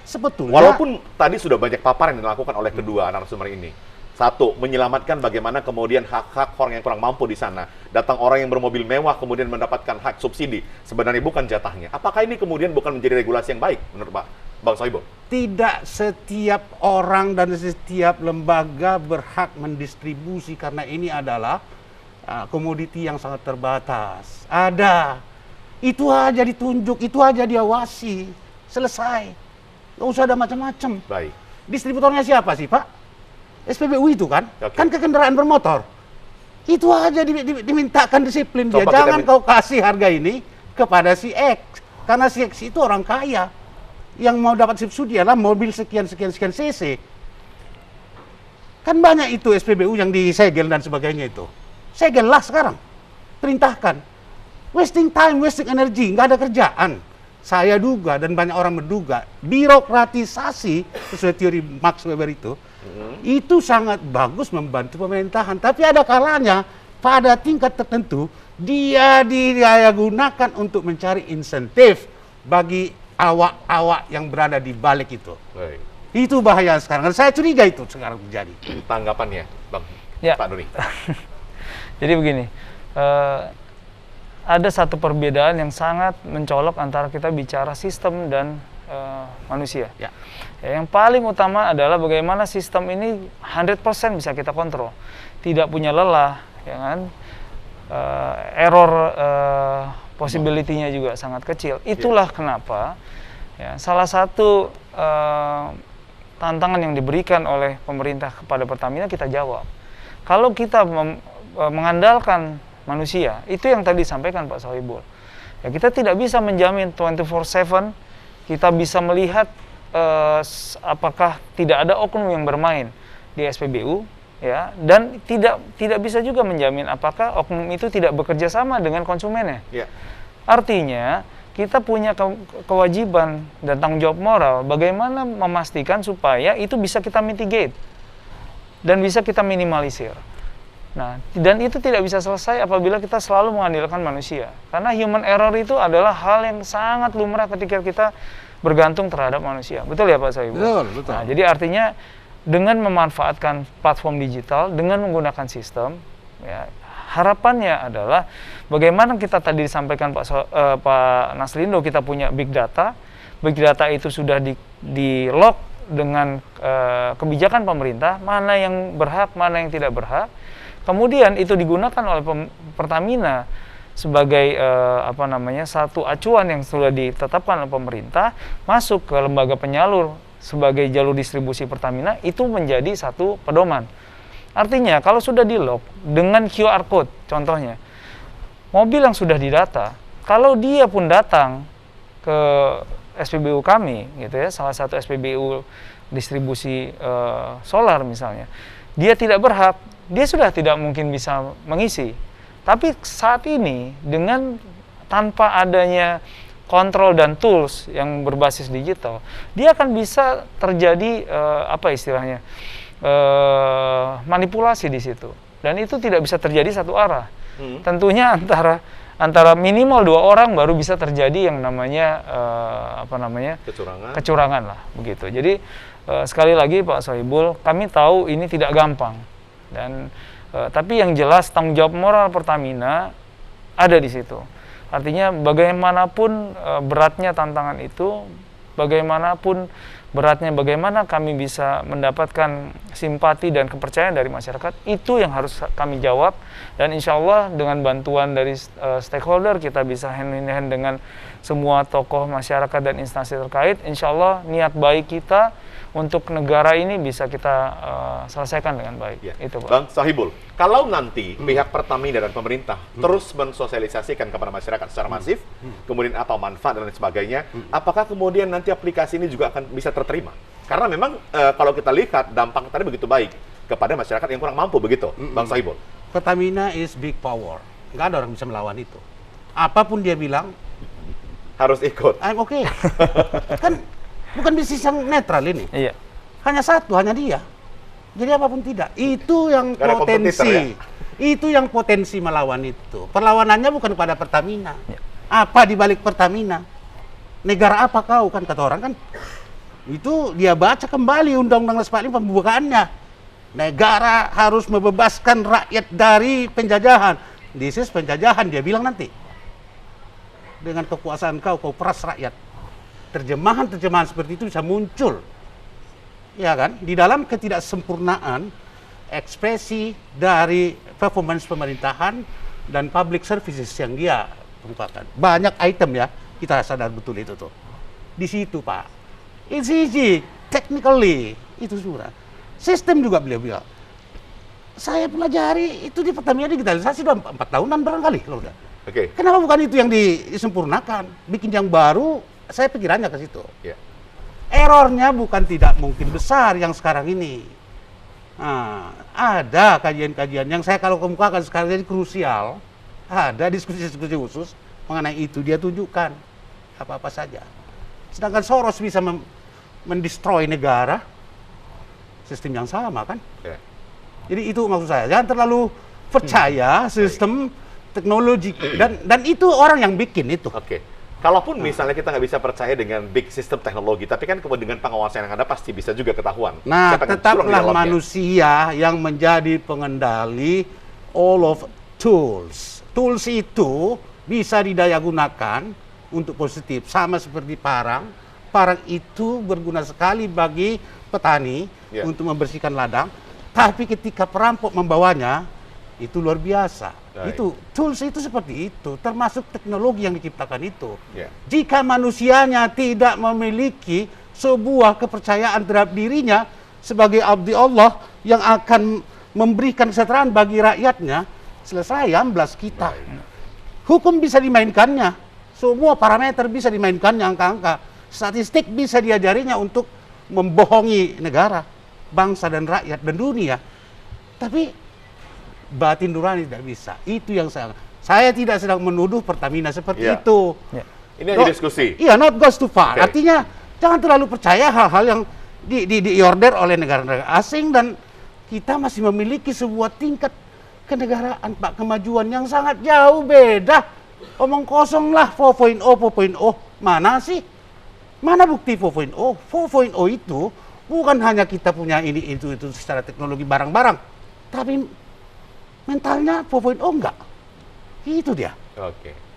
Sebetulnya Walaupun tadi sudah banyak paparan yang dilakukan oleh kedua narasumber ini. Satu, menyelamatkan bagaimana kemudian hak-hak orang yang kurang mampu di sana. Datang orang yang bermobil mewah kemudian mendapatkan hak subsidi. Sebenarnya bukan jatahnya. Apakah ini kemudian bukan menjadi regulasi yang baik menurut Pak Bang Sohibul? tidak setiap orang dan setiap lembaga berhak mendistribusi karena ini adalah komoditi yang sangat terbatas. Ada. Itu aja ditunjuk, itu aja diawasi. Selesai. Nggak usah ada macam-macam. Baik. Distributornya siapa sih, Pak? SPBU itu kan? Oke. Kan ke kendaraan bermotor. Itu aja dimintakan disiplin dia. Coba kita Jangan kau kasih harga ini kepada si X. Karena si X itu orang kaya. Yang mau dapat subsidi adalah mobil sekian cc. Kan banyak itu SPBU yang disegel dan sebagainya itu. Segel lah sekarang. Perintahkan. Wasting time, wasting energy. Nggak ada kerjaan. Saya duga dan banyak orang menduga birokratisasi sesuai teori Max Weber itu sangat bagus membantu pemerintahan. Tapi ada kalanya pada tingkat tertentu Dia didaya gunakan untuk mencari insentif bagi awak-awak yang berada di balik itu. Baik. Itu bahaya sekarang. Saya curiga itu sekarang terjadi. Tanggapannya, Bang Ya. Pak Doni. Jadi begini, ada satu perbedaan yang sangat mencolok antara kita bicara sistem dan manusia. Ya. Yang paling utama adalah bagaimana sistem ini 100% bisa kita kontrol, tidak punya lelah, ya kan? Error possibility-nya juga sangat kecil. Itulah kenapa ya, salah satu tantangan yang diberikan oleh pemerintah kepada Pertamina kita jawab. Kalau kita mengandalkan manusia, itu yang tadi disampaikan Pak Sohibul. Ya, kita tidak bisa menjamin 24/7 kita bisa melihat apakah tidak ada oknum yang bermain di SPBU, ya, dan tidak bisa juga menjamin apakah oknum itu tidak bekerja sama dengan konsumennya. Ya. Artinya kita punya kewajiban dan tanggung jawab moral bagaimana memastikan supaya itu bisa kita mitigate dan bisa kita minimalisir. Nah, dan itu tidak bisa selesai apabila kita selalu mengandalkan manusia. Karena human error itu adalah hal yang sangat lumrah ketika kita bergantung terhadap manusia. Betul ya Pak Sohibul? Betul. Nah, jadi artinya dengan memanfaatkan platform digital, dengan menggunakan sistem, ya, harapannya adalah bagaimana kita tadi disampaikan Pak Naslindo, kita punya big data. Big data itu sudah di-lock dengan kebijakan pemerintah, mana yang berhak, mana yang tidak berhak. Kemudian itu digunakan oleh Pertamina sebagai satu acuan yang sudah ditetapkan oleh pemerintah, masuk ke lembaga penyalur sebagai jalur distribusi Pertamina, itu menjadi satu pedoman. Artinya kalau sudah di-lock dengan QR code, contohnya mobil yang sudah didata, kalau dia pun datang ke SPBU kami, gitu ya, salah satu SPBU distribusi solar misalnya, dia tidak berhak, dia sudah tidak mungkin bisa mengisi. Tapi saat ini dengan tanpa adanya kontrol dan tools yang berbasis digital, dia akan bisa terjadi manipulasi di situ. Dan itu tidak bisa terjadi satu arah. Tentunya antara minimal 2 orang baru bisa terjadi yang namanya kecurangan lah begitu. Jadi sekali lagi Pak Sohibul, kami tahu ini tidak gampang dan tapi yang jelas tanggung jawab moral Pertamina ada di situ. Artinya bagaimanapun beratnya tantangan itu, bagaimanapun beratnya bagaimana kami bisa mendapatkan simpati dan kepercayaan dari masyarakat, itu yang harus kami jawab. Dan insya Allah dengan bantuan dari stakeholder, kita bisa hand in hand dengan semua tokoh masyarakat dan instansi terkait. Insya Allah niat baik kita untuk negara ini bisa kita selesaikan dengan baik. Ya. Itu, Pak. Bang Sohibul, kalau nanti pihak Pertamina dan pemerintah terus mensosialisasikan kepada masyarakat secara masif, kemudian apa manfaat dan lain sebagainya, apakah kemudian nanti aplikasi ini juga akan bisa terterima? Karena memang kalau kita lihat dampak tadi begitu baik kepada masyarakat yang kurang mampu, begitu, Bang Sohibul. Pertamina is big power. Nggak ada orang bisa melawan itu. Apapun dia bilang, harus ikut. I'm okay. Kan bukan bisnis yang netral ini. Iya. Hanya satu, hanya dia. Jadi apapun tidak. Itu yang Gak ada kompetitor, potensi. ya? Itu yang potensi melawan itu. Perlawanannya bukan pada Pertamina. Ya. Apa di balik Pertamina? Negara apa kau, kan kata orang kan? Itu dia baca kembali Undang-Undang 45 pembukaannya. Negara harus membebaskan rakyat dari penjajahan. This is penjajahan, dia bilang nanti. Dengan kekuasaan kau peras rakyat. Terjemahan-terjemahan seperti itu bisa muncul. Ya kan? Di dalam ketidaksempurnaan ekspresi dari performance pemerintahan dan public services yang dia ungkapkan. Banyak item ya, kita sadar betul itu tuh. Di situ, Pak. It's easy, technically, itu sudah. Sistem juga beliau bilang. Saya pelajari itu di Pertamina digitalisasi sudah 4 tahunan barangkali kalau udah. Oke. Kenapa bukan itu yang disempurnakan? Bikin yang baru, saya pikirannya ke situ. Ya. Errornya bukan tidak mungkin besar yang sekarang ini. Nah, ada kajian-kajian yang saya kalau kemukakan sekarang jadi krusial. Ada diskusi-diskusi khusus mengenai itu, dia tunjukkan apa-apa saja. Sedangkan Soros bisa mendestroy negara, sistem yang sama kan? Ya. Jadi itu maksud saya, jangan terlalu percaya sistem teknologi dan itu orang yang bikin itu. Oke. Kalaupun misalnya kita nggak bisa percaya dengan big system teknologi, tapi kan dengan pengawasan yang ada pasti bisa juga ketahuan. Nah, siapa yang curang di tetaplah dalamnya. manusia yang menjadi pengendali all of tools. Tools itu bisa didayagunakan untuk positif, sama seperti parang. Parang itu berguna sekali bagi petani untuk membersihkan ladang, tapi ketika perampok membawanya, itu luar biasa. Baik. Itu tools itu seperti itu, termasuk teknologi yang diciptakan itu. Ya. Jika manusianya tidak memiliki sebuah kepercayaan terhadap dirinya sebagai abdi Allah yang akan memberikan kesejahteraan bagi rakyatnya, selesai amblas kita. Hukum bisa dimainkannya, semua parameter bisa dimainkannya, angka-angka, statistik bisa diajarinya untuk membohongi negara, bangsa dan rakyat dan dunia. Tapi batin nurani tidak bisa. Itu yang saya tidak sedang menuduh Pertamina seperti itu. Ini hanya diskusi. Iya, not goes too far. Oke. Artinya jangan terlalu percaya hal-hal yang diorder oleh negara-negara asing, dan kita masih memiliki sebuah tingkat kenegaraan, Pak, kemajuan yang sangat jauh beda. Omong kosong lah 4.0, 4.0. Mana sih? Mana bukti 4.0? 4.0 itu bukan hanya kita punya ini itu secara teknologi barang-barang, tapi mentalnya 4.0 enggak. Itu dia. Oke.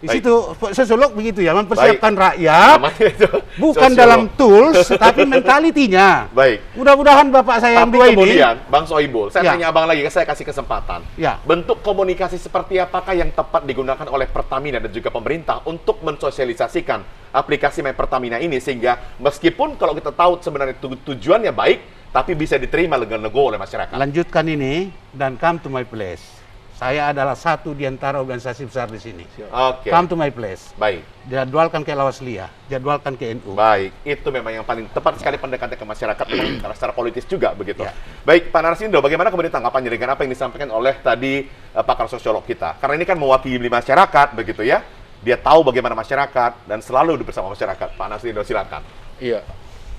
Di Baik. situ sosiolog begitu ya, mempersiapkan rakyat Namanya itu bukan sosiolog. dalam tools tapi mentalitinya. Baik. Mudah-mudahan Bapak saya yang Tapi dua ini. kemudian, Bang Sohibul, saya Ya. tanya Abang lagi, saya kasih kesempatan. Ya. Bentuk komunikasi seperti apakah yang tepat digunakan oleh Pertamina dan juga pemerintah untuk mensosialisasikan aplikasi My Pertamina ini, sehingga meskipun kalau kita tahu sebenarnya tujuannya baik, tapi bisa diterima dengan legowo oleh masyarakat. Lanjutkan ini dan come to my place. Saya adalah satu di antara organisasi besar di sini. Oke. Come to my place. Baik. Jadwalkan ke Lawaslia, jadwalkan ke NU. Baik, itu memang yang paling tepat sekali pendekatan ke masyarakat, memang secara politis juga begitu. Ya. Baik, Pak Narsindo, bagaimana kemudian tanggapannya dengan apa yang disampaikan oleh tadi pakar sosiolog kita? Karena ini kan mewakili masyarakat begitu ya. Dia tahu bagaimana masyarakat dan selalu bersama masyarakat. Pak Narsindo, silakan. Iya.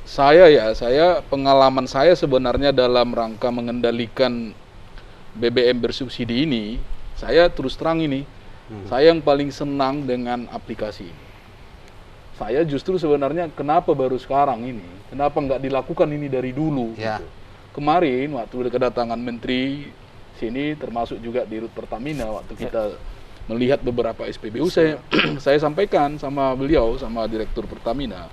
Saya pengalaman saya sebenarnya dalam rangka mengendalikan BBM bersubsidi ini, saya terus terang ini, saya yang paling senang dengan aplikasi ini. Saya justru sebenarnya kenapa baru sekarang ini, kenapa nggak dilakukan ini dari dulu? Ya. Gitu. Kemarin waktu kedatangan menteri sini, termasuk juga di Rut Pertamina, waktu kita melihat beberapa SPBU, saya sampaikan sama beliau, sama Direktur Pertamina,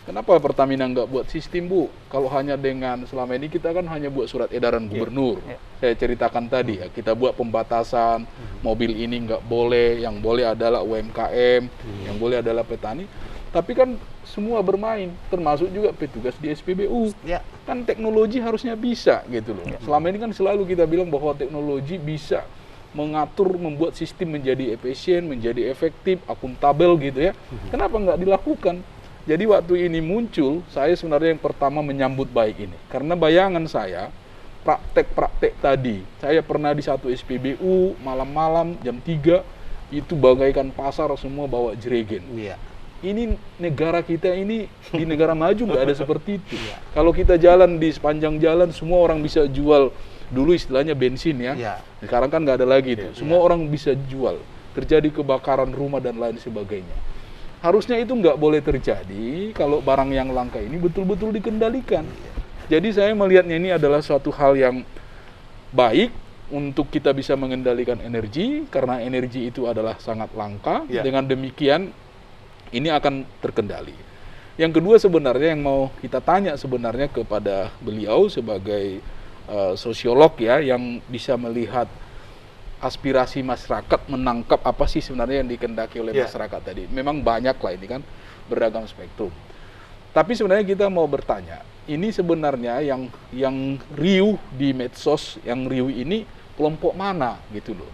kenapa Pertamina nggak buat sistem, Bu? Kalau hanya dengan selama ini kita kan hanya buat surat edaran gubernur. Saya ceritakan tadi ya, kita buat pembatasan, mobil ini nggak boleh, yang boleh adalah UMKM, yang boleh adalah petani. Tapi kan semua bermain, termasuk juga petugas di SPBU. Ya. Kan teknologi harusnya bisa gitu loh. Selama ini kan selalu kita bilang bahwa teknologi bisa mengatur, membuat sistem menjadi efisien, menjadi efektif, akuntabel gitu ya. Kenapa nggak dilakukan? Jadi waktu ini muncul, saya sebenarnya yang pertama menyambut baik ini. Karena bayangan saya, praktek-praktek tadi, saya pernah di satu SPBU, malam-malam jam 3, itu bagaikan pasar semua bawa jerigen. Iya. Ini negara kita ini, di negara maju nggak ada seperti itu. Kalau kita jalan di sepanjang jalan, semua orang bisa jual, dulu istilahnya bensin ya. Iya. Sekarang kan nggak ada lagi itu. Semua orang bisa jual, terjadi kebakaran rumah dan lain sebagainya. Harusnya itu nggak boleh terjadi kalau barang yang langka ini betul-betul dikendalikan. Jadi saya melihatnya ini adalah suatu hal yang baik untuk kita bisa mengendalikan energi, karena energi itu adalah sangat langka. Ya. Dengan demikian ini akan terkendali. Yang kedua sebenarnya yang mau kita tanya sebenarnya kepada beliau sebagai sosiolog ya, yang bisa melihat aspirasi masyarakat, menangkap apa sih sebenarnya yang dikehendaki oleh masyarakat tadi. Memang banyak lah ini kan, beragam spektrum. Tapi sebenarnya kita mau bertanya, ini sebenarnya yang riuh di medsos, yang riuh ini kelompok mana gitu loh.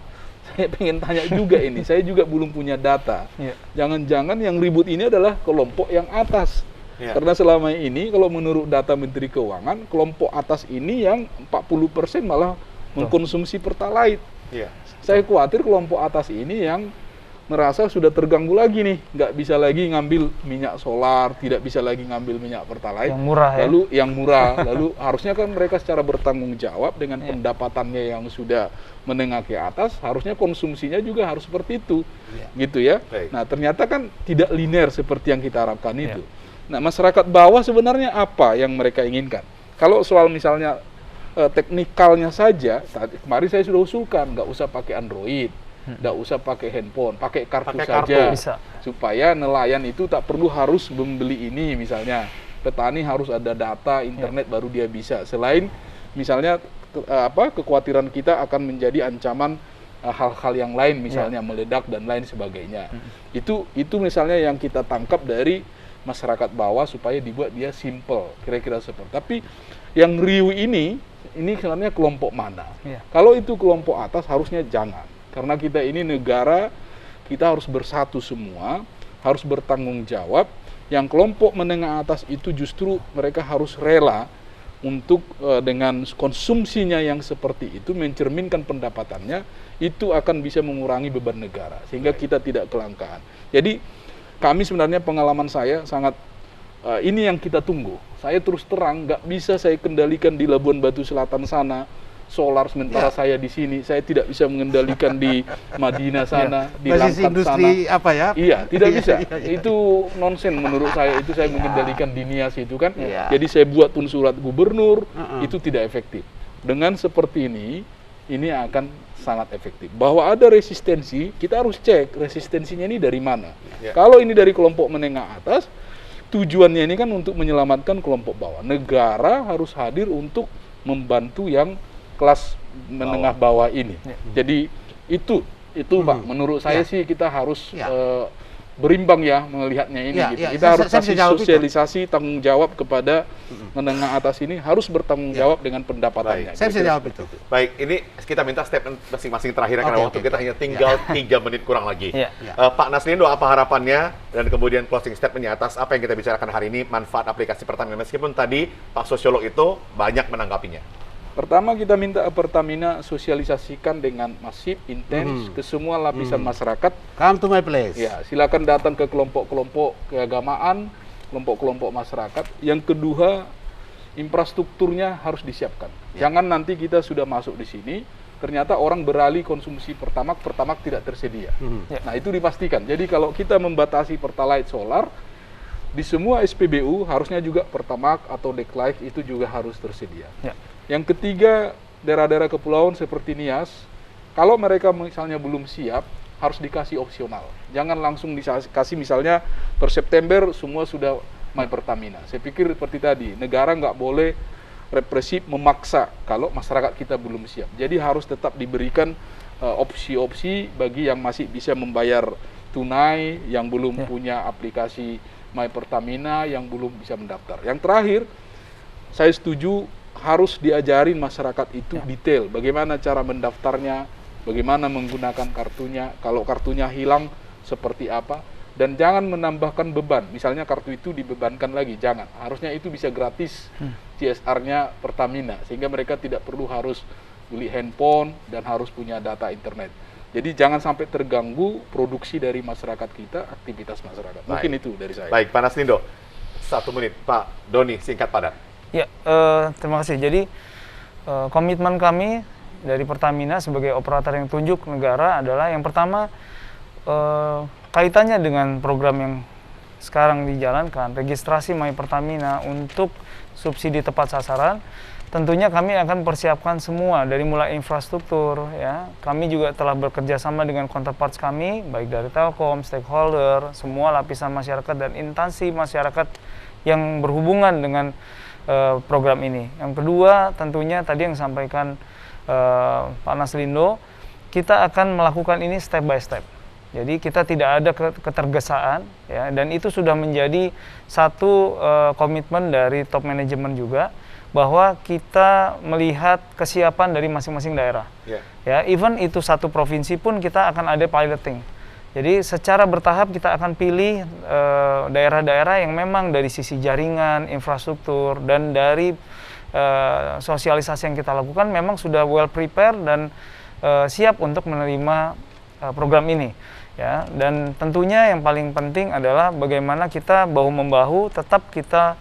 Saya pengen tanya juga ini, saya juga belum punya data. Jangan-jangan yang ribut ini adalah kelompok yang atas. Karena selama ini kalau menurut data Menteri Keuangan, kelompok atas ini yang 40% malah mengkonsumsi Pertalite. Iya. Saya khawatir kelompok atas ini yang merasa sudah terganggu lagi nih, nggak bisa lagi ngambil minyak solar, tidak bisa lagi ngambil minyak pertalite, yang murah lalu yang murah, lalu harusnya kan mereka secara bertanggung jawab dengan pendapatannya yang sudah menengah ke atas, harusnya konsumsinya juga harus seperti itu, gitu ya. Nah ternyata kan tidak linear seperti yang kita harapkan itu. Nah masyarakat bawah sebenarnya apa yang mereka inginkan? Kalau soal misalnya teknikalnya saja, kemarin saya sudah usulkan nggak usah pakai Android. Nggak usah pakai handphone, pakai kartu saja, supaya nelayan itu tak perlu harus membeli ini misalnya. Petani harus ada data internet baru dia bisa. Selain misalnya kekhawatiran kita akan menjadi ancaman hal-hal yang lain misalnya meledak dan lain sebagainya. Itu misalnya yang kita tangkap dari masyarakat bawah supaya dibuat dia simple, kira-kira seperti. Tapi yang riuh ini sebenarnya kelompok mana? Kalau itu kelompok atas harusnya jangan. Karena kita ini negara, kita harus bersatu semua, harus bertanggung jawab. Yang kelompok menengah atas itu justru mereka harus rela untuk dengan konsumsinya yang seperti itu, mencerminkan pendapatannya, itu akan bisa mengurangi beban negara. Sehingga kita tidak kelangkaan. Jadi kami sebenarnya pengalaman saya sangat, ini yang kita tunggu. Saya terus terang, nggak bisa saya kendalikan di Labuan Batu Selatan sana, solar sementara saya di sini, saya tidak bisa mengendalikan di Madinah sana, di Langkat industri sana. Apa ya? Iya, tidak bisa. Itu nonsen menurut saya. Itu saya mengendalikan di Nias itu kan. Jadi saya buat pun surat gubernur, itu tidak efektif. Dengan seperti ini akan sangat efektif. Bahwa ada resistensi, kita harus cek resistensinya ini dari mana. Kalau ini dari kelompok menengah atas, tujuannya ini kan untuk menyelamatkan kelompok bawah. Negara harus hadir untuk membantu yang kelas menengah bawah ini. Jadi itu Pak, menurut saya sih kita harus berimbang ya melihatnya ini. Kita harus kasih sosialisasi tanggung jawab kepada menengah atas ini, harus bertanggung jawab dengan pendapatannya. Saya bisa jawab itu. Baik, ini kita minta statement masing-masing terakhir karena waktu kita hanya tinggal 3 menit kurang lagi. Pak Naslindo, apa harapannya dan kemudian closing statementnya atas apa yang kita bicarakan hari ini, manfaat aplikasi Pertamina, meskipun tadi Pak Sosiolog itu banyak menanggapinya. Pertama, kita minta Pertamina sosialisasikan dengan masif, intens ke semua lapisan masyarakat. Come to my place. Ya, silakan datang ke kelompok-kelompok keagamaan, kelompok-kelompok masyarakat. Yang kedua, infrastrukturnya harus disiapkan. Jangan nanti kita sudah masuk di sini, ternyata orang beralih konsumsi Pertamax tidak tersedia. Nah, itu dipastikan. Jadi kalau kita membatasi Pertalite solar, di semua SPBU harusnya juga Pertamax atau Declive itu juga harus tersedia. Yang ketiga, daerah-daerah kepulauan seperti Nias, kalau mereka misalnya belum siap, harus dikasih opsional. Jangan langsung dikasih misalnya per September semua sudah My Pertamina. Saya pikir seperti tadi, negara nggak boleh represif memaksa kalau masyarakat kita belum siap. Jadi harus tetap diberikan opsi-opsi bagi yang masih bisa membayar tunai, yang belum punya aplikasi My Pertamina, yang belum bisa mendaftar. Yang terakhir, saya setuju harus diajarin masyarakat itu detail, bagaimana cara mendaftarnya, bagaimana menggunakan kartunya, kalau kartunya hilang seperti apa, dan jangan menambahkan beban, misalnya kartu itu dibebankan lagi, jangan, harusnya itu bisa gratis CSR-nya Pertamina, sehingga mereka tidak perlu harus beli handphone dan harus punya data internet. Jadi jangan sampai terganggu produksi dari masyarakat kita, aktivitas masyarakat. Mungkin itu dari saya. Baik, Pak Naslindo, 1 menit. Pak Doni, singkat padat. Ya, terima kasih. Jadi komitmen kami dari Pertamina sebagai operator yang tunjuk negara adalah yang pertama, kaitannya dengan program yang sekarang dijalankan, registrasi My Pertamina untuk subsidi tepat sasaran. Tentunya kami akan persiapkan semua dari mulai infrastruktur, ya. Kami juga telah bekerja sama dengan counterparts kami, baik dari Telkom, stakeholder, semua lapisan masyarakat dan instansi masyarakat yang berhubungan dengan program ini. Yang kedua, tentunya tadi yang disampaikan Pak Naslindo, kita akan melakukan ini step by step. Jadi kita tidak ada ketergesaan, ya, dan itu sudah menjadi satu komitmen dari top manajemen juga, bahwa kita melihat kesiapan dari masing-masing daerah. Ya, even itu satu provinsi pun kita akan ada piloting. Jadi secara bertahap kita akan pilih daerah-daerah yang memang dari sisi jaringan, infrastruktur, dan dari sosialisasi yang kita lakukan memang sudah well prepared dan siap untuk menerima program ini. Ya, dan tentunya yang paling penting adalah bagaimana kita bahu-membahu tetap kita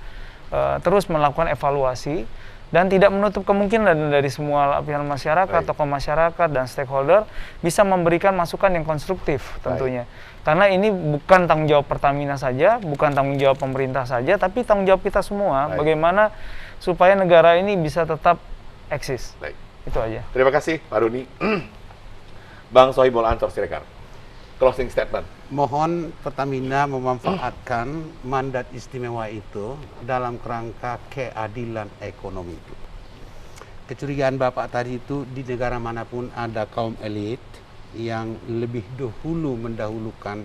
terus melakukan evaluasi dan tidak menutup kemungkinan dari semua lapisan masyarakat, tokoh masyarakat dan stakeholder bisa memberikan masukan yang konstruktif tentunya. Karena ini bukan tanggung jawab Pertamina saja, bukan tanggung jawab pemerintah saja, tapi tanggung jawab kita semua. Bagaimana supaya negara ini bisa tetap eksis. Itu aja. Terima kasih Pak Doni. Bang Sohibul Ansor Siregar, closing statement. Mohon Pertamina memanfaatkan mandat istimewa itu dalam kerangka keadilan ekonomi. Kecurigaan Bapak tadi itu, di negara manapun ada kaum elit yang lebih dahulu mendahulukan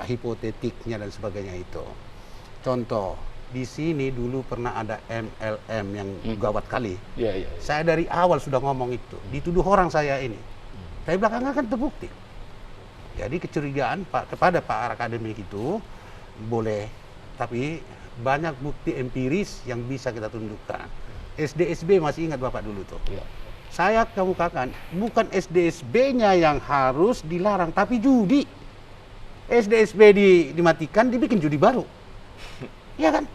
hipotetiknya dan sebagainya itu. Contoh, di sini dulu pernah ada MLM yang gawat kali. Saya dari awal sudah ngomong itu, dituduh orang saya ini. Tapi belakangan kan terbukti. Jadi kecurigaan kepada Pak Akademik itu boleh, tapi banyak bukti empiris yang bisa kita tunjukkan. SDSB masih ingat Bapak dulu tuh. Saya kemukakan, bukan SDSB-nya yang harus dilarang, tapi judi. SDSB dimatikan, dibikin judi baru. Ya kan?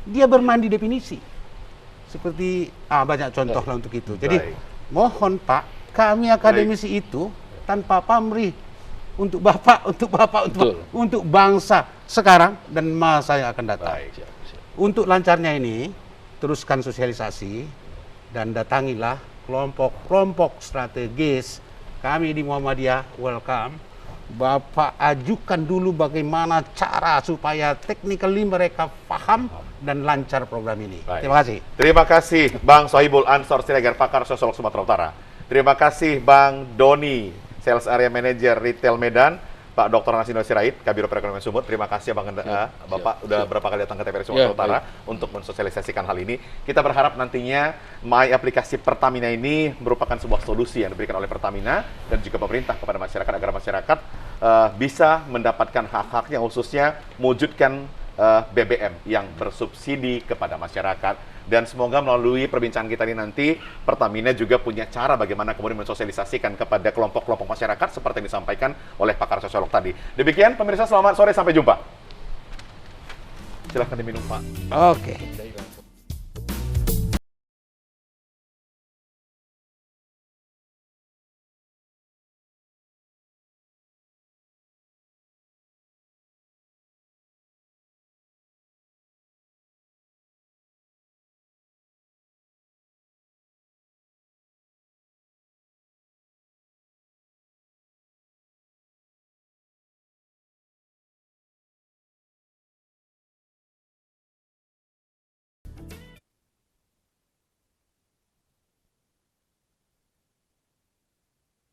Dia bermain di definisi. Seperti banyak contoh lah untuk itu. Jadi mohon Pak, kami akademisi itu tanpa pamrih untuk Bapak, untuk bangsa sekarang dan masa yang akan datang. Untuk lancarnya ini, teruskan sosialisasi dan datangilah kelompok-kelompok strategis. Kami di Muhammadiyah welcome. Bapak ajukan dulu bagaimana cara supaya technically mereka paham dan lancar program ini. Terima kasih. Terima kasih Bang Sohibul Ansor Siregar, pakar sosiolog Sumatera Utara. Terima kasih Bang Doni, Sales Area Manager Retail Medan, Pak Dr. Nasino Sirait, Kabiro Perekonomian Sumut. Terima kasih Bang Bapak udah berapa kali datang ke TVRI Sumatera Utara untuk mensosialisasikan hal ini. Kita berharap nantinya My aplikasi Pertamina ini merupakan sebuah solusi yang diberikan oleh Pertamina dan juga pemerintah kepada masyarakat agar masyarakat bisa mendapatkan hak-haknya, khususnya mewujudkan BBM yang bersubsidi kepada masyarakat. Dan semoga melalui perbincangan kita ini nanti Pertamina juga punya cara bagaimana kemudian mensosialisasikan kepada kelompok-kelompok masyarakat seperti yang disampaikan oleh pakar sosiolog tadi. Demikian pemirsa, selamat sore, sampai jumpa. Silahkan diminum Pak. Oke.